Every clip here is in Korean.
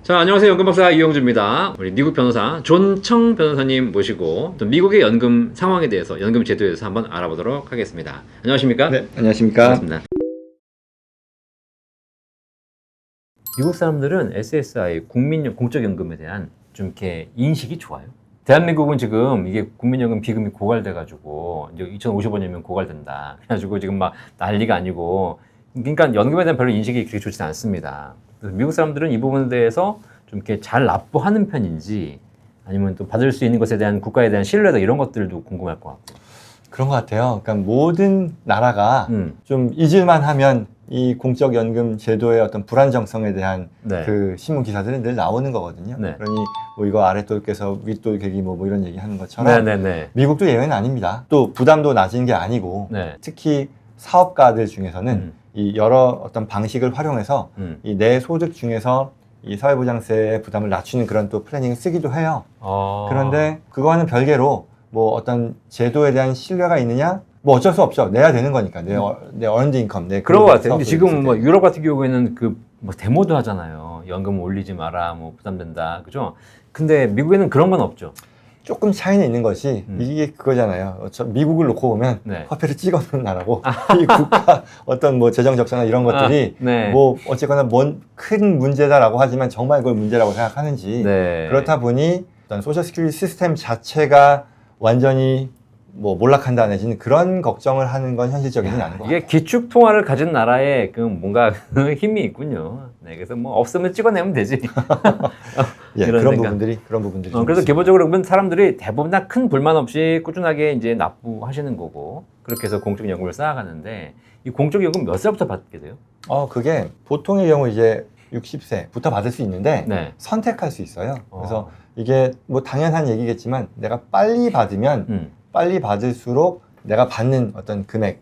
자, 안녕하세요. 연금박사 이영주입니다. 우리 미국 변호사 존청 변호사님 모시고 또 미국의 연금 상황에 대해서, 연금 제도에 대해서 한번 알아보도록 하겠습니다. 안녕하십니까? 네, 안녕하십니까? 반갑습니다. 미국 사람들은 SSI, 공적연금에 대한 좀 이렇게 인식이 좋아요. 대한민국은 지금 이게 국민연금 비금이 고갈돼가지고 이제 2055년이면 고갈된다. 그래가지고 지금 막 난리가 아니고, 그러니까 연금에 대한 별로 인식이 그렇게 좋지 않습니다. 그래서 미국 사람들은 이 부분에 대해서 좀 이렇게 잘 납부하는 편인지, 아니면 또 받을 수 있는 것에 대한 국가에 대한 신뢰도 이런 것들도 궁금할 것 같고. 그런 것 같아요. 그러니까 모든 나라가 좀 잊을만 하면 이 공적연금 제도의 어떤 불안정성에 대한 네. 그 신문 기사들은 늘 나오는 거거든요. 네. 그러니 뭐 이거 아랫돌 깨서 윗돌 개기 뭐 이런 얘기 하는 것처럼 네네네. 미국도 예외는 아닙니다. 또 부담도 낮은 게 아니고 네. 특히 사업가들 중에서는 이 여러 어떤 방식을 활용해서 이 내 소득 중에서 이 사회보장세의 부담을 낮추는 그런 또 플래닝을 쓰기도 해요. 그런데 그거와는 별개로 뭐 어떤 제도에 대한 신뢰가 있느냐? 뭐 어쩔 수 없죠. 내야 되는 거니까. 내 earned income, 내 그런 것 같아요. 근데 지금 뭐 유럽 같은 경우에는 그 뭐 데모도 하잖아요. 연금 올리지 마라, 뭐 부담된다, 그죠? 근데 미국에는 그런 건 없죠. 조금 차이는 있는 것이 이게 그거잖아요. 미국을 놓고 보면 네. 화폐를 찍어놓는 나라고 이 국가 어떤 뭐 재정 적자나 이런 것들이 네. 뭐 어쨌거나 뭔 큰 문제다라고 하지만 정말 그걸 문제라고 생각하는지 네. 그렇다 보니 어떤 소셜 시큐리티 시스템 자체가 완전히 뭐 몰락한다 내지는 그런 걱정을 하는 건 현실적이진 않은 것 같아요. 이게 기축 통화를 가진 나라에 그 뭔가 힘이 있군요. 네, 그래서 뭐 없으면 찍어내면 되지. 예, 이런 그런 생각. 부분들이 좀 그래서 있습니다. 기본적으로 보면 사람들이 대부분 다 큰 불만 없이 꾸준하게 이제 납부하시는 거고, 그렇게 해서 공적연금을 쌓아가는데, 이 공적연금 몇 살부터 받게 돼요? 그게 보통의 경우 이제 60세부터 받을 수 있는데 네. 선택할 수 있어요. 그래서 이게 뭐 당연한 얘기겠지만 내가 빨리 받으면 빨리 받을수록 내가 받는 어떤 금액이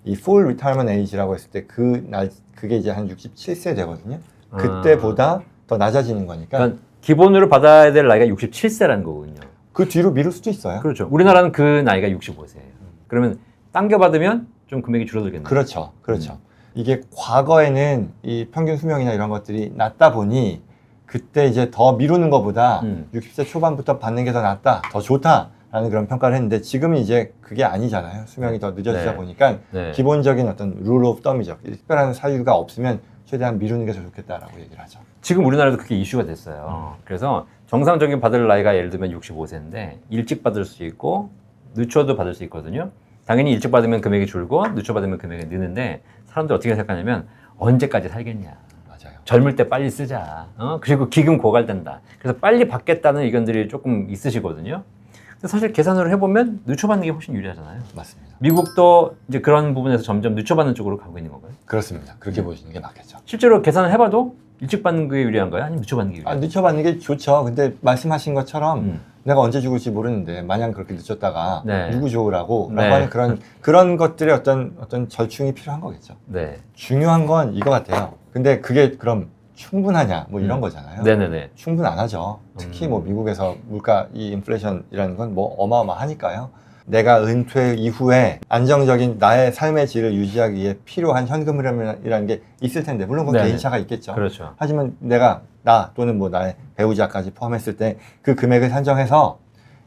이 full retirement age라고 했을 때 그게 이제 한 67세 되거든요. 그때보다 더 낮아지는 거니까. 그러니까 기본으로 받아야 될 나이가 67세라는 거군요. 그 뒤로 미룰 수도 있어요. 그렇죠. 우리나라는 그 나이가 65세예요. 그러면 당겨 받으면 좀 금액이 줄어들겠네요. 그렇죠. 그렇죠. 이게 과거에는 이 평균 수명이나 이런 것들이 낮다 보니 그때 이제 더 미루는 것보다 60세 초반부터 받는 게 더 낫다, 더 좋다라는 그런 평가를 했는데 지금은 이제 그게 아니잖아요. 수명이 더 늦어지다 네. 보니까 네. 기본적인 어떤 룰 오브 덤이죠. 특별한 사유가 없으면 최대한 미루는 게 더 좋겠다라고 얘기를 하죠. 지금 우리나라도 그게 이슈가 됐어요. 그래서 정상적인 받을 나이가 예를 들면 65세인데 일찍 받을 수 있고 늦춰도 받을 수 있거든요. 당연히 일찍 받으면 금액이 줄고 늦춰 받으면 금액이 느는데, 사람들 어떻게 생각하냐면 언제까지 살겠냐. 맞아요. 젊을 때 빨리 쓰자. 그리고 기금 고갈된다. 그래서 빨리 받겠다는 의견들이 조금 있으시거든요. 근데 사실 계산을 해보면 늦춰 받는 게 훨씬 유리하잖아요. 맞습니다. 미국도 이제 그런 부분에서 점점 늦춰 받는 쪽으로 가고 있는 건가요? 그렇습니다. 그렇게 보시는 게 맞겠죠. 실제로 계산을 해봐도 일찍 받는 게 유리한가요? 아니면 늦춰 받는 게 유리한가요? 늦춰 받는 게 좋죠. 근데 말씀하신 것처럼 내가 언제 죽을지 모르는데 마냥 그렇게 늦췄다가 네. 누구 좋으라고 네. 라고 하는 그런 것들의 어떤 절충이 필요한 거겠죠. 네. 중요한 건 이거 같아요. 근데 그게 그럼 충분하냐 뭐 이런 거잖아요. 네네네. 충분 안 하죠. 특히 뭐 미국에서 물가 이 인플레이션이라는 건 뭐 어마어마하니까요. 내가 은퇴 이후에 안정적인 나의 삶의 질을 유지하기 위해 필요한 현금 흐름이라는 게 있을 텐데, 물론 그건 네네. 개인차가 있겠죠. 그렇죠. 하지만 나 또는 뭐 나의 배우자까지 포함했을 때 그 금액을 산정해서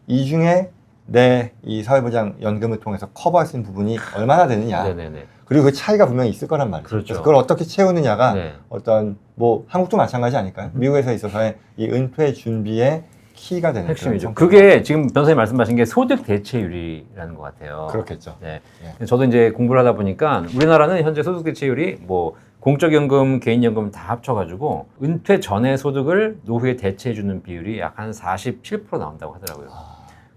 이 중에 내 이 사회보장 연금을 통해서 커버할 수 있는 부분이 얼마나 되느냐. 네네네. 그리고 그 차이가 분명히 있을 거란 말이죠. 그렇죠. 그래서 그걸 어떻게 채우느냐가 네. 어떤 뭐 한국도 마찬가지 아닐까요? 미국에서 있어서의 이 은퇴 준비의 키가 되는 핵심이죠. 그런 그게 지금 변호사님 말씀하신 게 소득 대체율이라는 것 같아요. 그렇겠죠. 네. 예. 저도 이제 공부를 하다 보니까 우리나라는 현재 소득 대체율이 뭐 공적연금, 개인연금 다 합쳐가지고 은퇴 전의 소득을 노후에 대체해주는 비율이 약 한 47% 나온다고 하더라고요.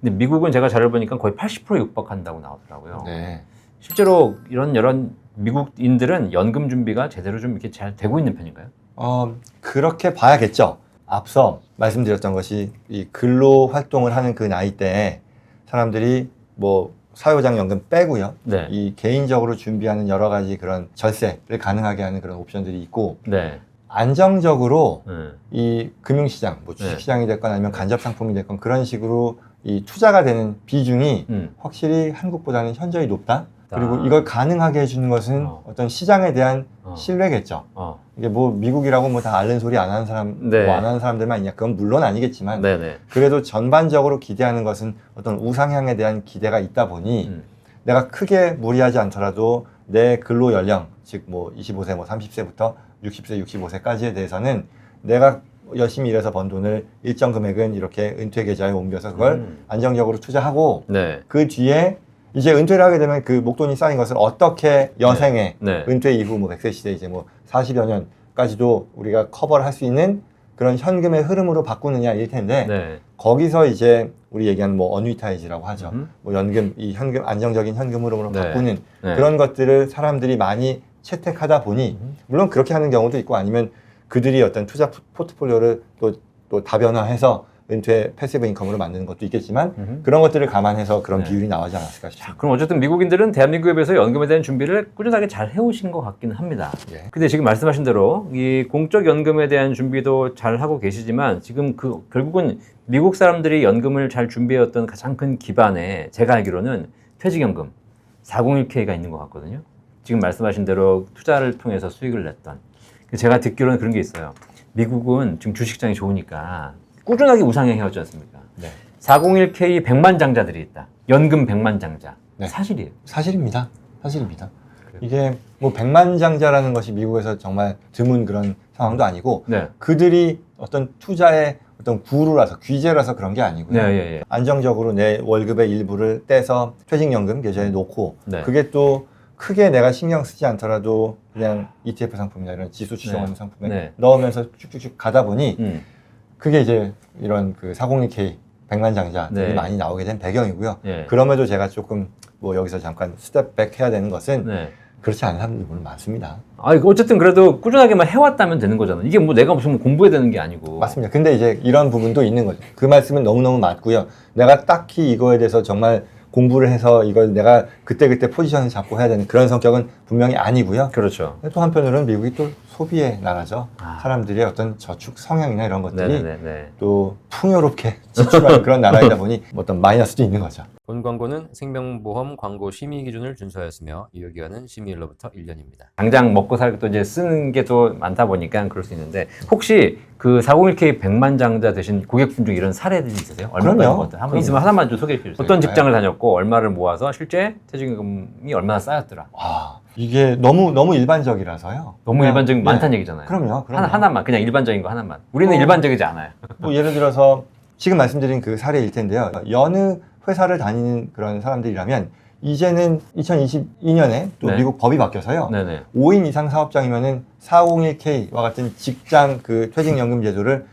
근데 미국은 제가 자료를 보니까 거의 80% 육박한다고 나오더라고요. 네. 실제로 이런 미국인들은 연금 준비가 제대로 좀 이렇게 잘 되고 있는 편인가요? 그렇게 봐야겠죠. 앞서 말씀드렸던 것이 이 근로 활동을 하는 그 나이 때에 사람들이 뭐 사회보장연금 빼고요. 네. 이 개인적으로 준비하는 여러 가지 그런 절세를 가능하게 하는 그런 옵션들이 있고, 네. 안정적으로 이 금융시장, 뭐 주식시장이 됐건 아니면 네. 간접상품이 됐건 그런 식으로 이 투자가 되는 비중이 확실히 한국보다는 현저히 높다. 그리고 이걸 가능하게 해주는 것은 어떤 시장에 대한 신뢰겠죠. 이게 뭐 미국이라고 뭐 다 앓는 소리 안 하는 사람, 네. 뭐 안 하는 사람들만 있냐? 그건 물론 아니겠지만 네네. 그래도 전반적으로 기대하는 것은 어떤 우상향에 대한 기대가 있다 보니 내가 크게 무리하지 않더라도 내 근로 연령, 즉 뭐 25세, 뭐 30세부터 60세, 65세까지에 대해서는 내가 열심히 일해서 번 돈을 일정 금액은 이렇게 은퇴 계좌에 옮겨서 그걸 안정적으로 투자하고 네. 그 뒤에 이제 은퇴를 하게 되면 그 목돈이 쌓인 것을 어떻게 여생에 네. 은퇴 이후 뭐 100세 시대 이제 뭐 40여 년까지도 우리가 커버를 할 수 있는 그런 현금의 흐름으로 바꾸느냐일 텐데 네. 거기서 이제 우리 얘기하는 뭐 어뉴이타이즈라고 하죠. 뭐 연금, 이 현금, 안정적인 현금 흐름으로 네. 바꾸는 네. 그런 것들을 사람들이 많이 채택하다 보니 물론 그렇게 하는 경우도 있고 아니면 그들이 어떤 투자 포트폴리오를 또 다변화해서 은퇴 패시브 인컴으로 만드는 것도 있겠지만 그런 것들을 감안해서 그런 네. 비율이 나오지 않았을까 싶습니다. 그럼 어쨌든 미국인들은 대한민국에 비해서 연금에 대한 준비를 꾸준하게 잘 해오신 것 같기는 합니다. 예. 근데 지금 말씀하신 대로 이 공적 연금에 대한 준비도 잘 하고 계시지만 지금 그 결국은 미국 사람들이 연금을 잘 준비해왔던 가장 큰 기반에 제가 알기로는 퇴직연금 401k가 있는 것 같거든요. 지금 말씀하신 대로 투자를 통해서 수익을 냈던. 제가 듣기로는 그런 게 있어요. 미국은 지금 주식시장이 좋으니까 꾸준하게 우상향 해왔지 않습니까? 네. 401k 100만 장자들이 있다. 연금 100만 장자. 네. 사실이에요. 사실입니다. 사실입니다. 이게 뭐 백만장자라는 것이 미국에서 정말 드문 그런 상황도 아니고 네. 그들이 어떤 투자의 어떤 구루라서 귀재라서 그런 게 아니고요. 네, 예, 예. 안정적으로 내 월급의 일부를 떼서 퇴직연금 계좌에 놓고 네. 그게 또 크게 내가 신경 쓰지 않더라도 그냥 ETF 상품이나 이런 지수 추종하는 네. 상품에 네. 넣으면서 쭉쭉쭉 가다 보니 그게 이제 이런 그 401k 백만장자들이 네. 많이 나오게 된 배경이고요. 네. 그럼에도 제가 조금 뭐 여기서 잠깐 스텝백 해야 되는 것은 네. 그렇지 않은 사람들이 물론 많습니다. 어쨌든 그래도 꾸준하게만 해왔다면 되는 거잖아. 이게 뭐 내가 무슨 공부해야 되는 게 아니고. 맞습니다. 근데 이제 이런 부분도 있는 거죠. 그 말씀은 너무너무 맞고요. 내가 딱히 이거에 대해서 정말 공부를 해서 이걸 내가 그때그때 포지션을 잡고 해야 되는 그런 성격은 분명히 아니고요. 그렇죠. 또 한편으로는 미국이 또 소비의 나라죠. 아. 사람들의 어떤 저축 성향이나 이런 것들이 네네네. 또 풍요롭게 지출하는 그런 나라이다 보니 어떤 마이너스도 있는 거죠. 본 광고는 생명보험 광고 심의 기준을 준수하였으며 유효기간은 심의일로부터 1년입니다. 당장 먹고 살고 또 이제 쓰는 게 또 많다 보니까 그럴 수 있는데 혹시 그 401k 100만 장자 되신 고객분 중에 이런 사례들이 있으세요? 얼마 그럼요. 받은 것들? 한번 있으면 하나만 좀 소개해 주세요. 어떤 네. 직장을 다녔고 얼마를 모아서 실제 퇴직금이 얼마나 쌓였더라? 와, 이게 너무 일반적이라서요. 너무 그냥, 일반적인 네. 많다는 얘기잖아요. 그럼요. 하나만 그냥 일반적인 거 하나만. 우리는 일반적이지 않아요. 뭐 예를 들어서 지금 말씀드린 그 사례일 텐데요. 여느 회사를 다니는 그런 사람들이라면 이제는 2022년에 또 네. 미국 법이 바뀌어서요. 네네. 5인 이상 사업장이면은 401k와 같은 직장 그 퇴직연금 제도를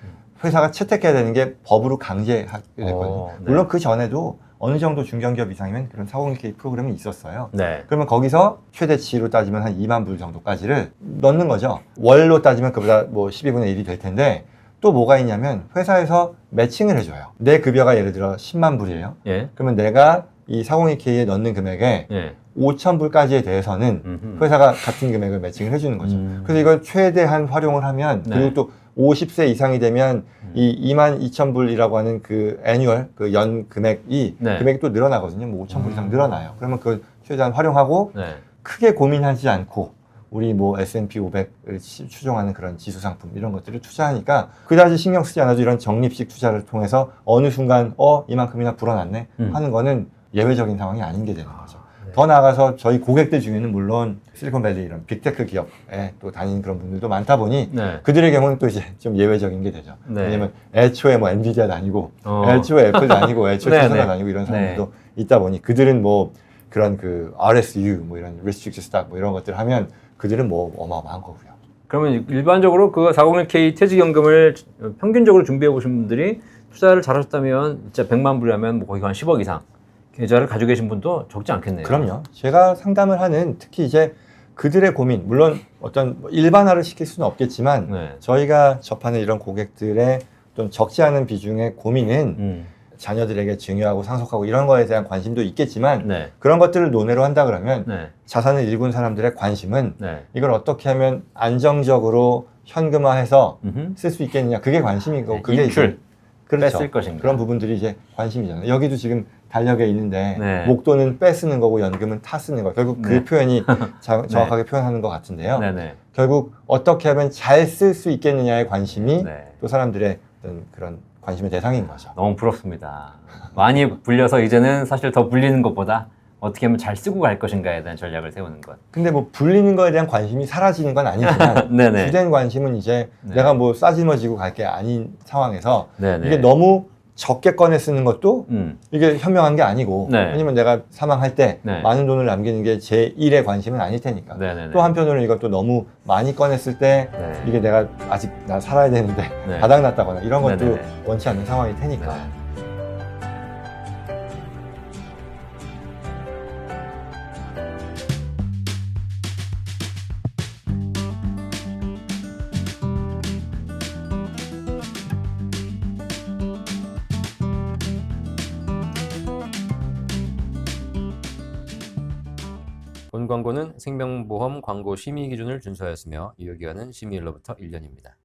회사가 채택해야 되는 게 법으로 강제하게 됐거든요. 네. 물론 그 전에도 어느 정도 중견기업 이상이면 그런 401k 프로그램이 있었어요. 네. 그러면 거기서 최대치로 따지면 한 2만 불 정도까지를 넣는 거죠. 월로 따지면 그보다 뭐 12분의 1이 될 텐데 또 뭐가 있냐면 회사에서 매칭을 해줘요. 내 급여가 예를 들어 10만 불이에요. 예. 그러면 내가 이 401k에 넣는 금액에 예. 5천 불까지에 대해서는 음흠. 회사가 같은 금액을 매칭을 해주는 거죠. 그래서 이걸 최대한 활용을 하면 네. 그리고 또 50세 이상이 되면 이 2만 2천 불이라고 하는 그 애뉴얼 그 연 금액이 네. 금액이 또 늘어나거든요. 뭐 5천 불 이상 늘어나요. 그러면 그걸 최대한 활용하고 네. 크게 고민하지 않고 우리 뭐 S&P 500을 추종하는 그런 지수 상품 이런 것들을 투자하니까 그다지 신경 쓰지 않아도 이런 적립식 투자를 통해서 어느 순간 이만큼이나 불어났네 하는 거는 예외적인 상황이 아닌 게 되는 거죠. 네. 더 나아가서 저희 고객들 중에는 물론 실리콘밸리 이런 빅테크 기업에 또 다니는 그런 분들도 많다 보니 네. 그들의 경우는 또 이제 좀 예외적인 게 되죠. 네. 왜냐면 애초에 뭐 엔비디아 다니고 어. 애초에 애플 다니고 애초에 네, 테슬라 네. 다니고 이런 사람들도 있다 보니 그들은 뭐 그런 그 RSU 뭐 이런 restricted stock 뭐 이런 것들 하면 그들은 뭐 어마어마한 거고요. 그러면 일반적으로 그 401k 퇴직연금을 평균적으로 준비해 보신 분들이 투자를 잘하셨다면 진짜 100만 불이라면 뭐 거의 한 10억 이상 계좌를 가지고 계신 분도 적지 않겠네요. 그럼요. 제가 상담을 하는 특히 이제 그들의 고민, 물론 어떤 일반화를 시킬 수는 없겠지만 네. 저희가 접하는 이런 고객들의 좀 적지 않은 비중의 고민은 자녀들에게 증여하고 상속하고 이런 거에 대한 관심도 있겠지만 네. 그런 것들을 논외로 한다 그러면 네. 자산을 일군 사람들의 관심은 네. 이걸 어떻게 하면 안정적으로 현금화해서 음흠. 쓸 수 있겠느냐 그게 관심이고 네, 그게 인출 이제 그렇죠. 뺐을 것인가. 그런 부분들이 이제 관심이잖아요. 여기도 지금 달력에 있는데 네. 목돈은 빼쓰는 거고 연금은 타쓰는 거. 결국 그 네. 표현이 정확하게 표현하는 것 같은데요. 네네. 결국 어떻게 하면 잘 쓸 수 있겠느냐의 관심이 네. 또 사람들의 어떤 그런 관심의 대상인 거죠. 너무 부럽습니다. 많이 불려서 이제는 사실 더 불리는 것보다 어떻게 하면 잘 쓰고 갈 것인가에 대한 전략을 세우는 것. 근데 뭐 불리는 거에 대한 관심이 사라지는 건 아니지만 네네. 주된 관심은 이제 네. 내가 뭐 싸지머지고 갈 게 아닌 상황에서 네네. 이게 너무 적게 꺼내 쓰는 것도 음. 이게 현명한 게 아니고 네. 왜냐면 내가 사망할 때 네. 많은 돈을 남기는 게 제 1의 관심은 아닐 테니까. 네네네. 또 한편으로는 이것도 너무 많이 꺼냈을 때 네. 이게 내가 아직 나 살아야 되는데 네. 바닥났다거나 이런 것도 네네네. 원치 않는 상황일 테니까. 네. 본 광고는 생명보험 광고 심의 기준을 준수하였으며 유효기간은 심의일로부터 1년입니다.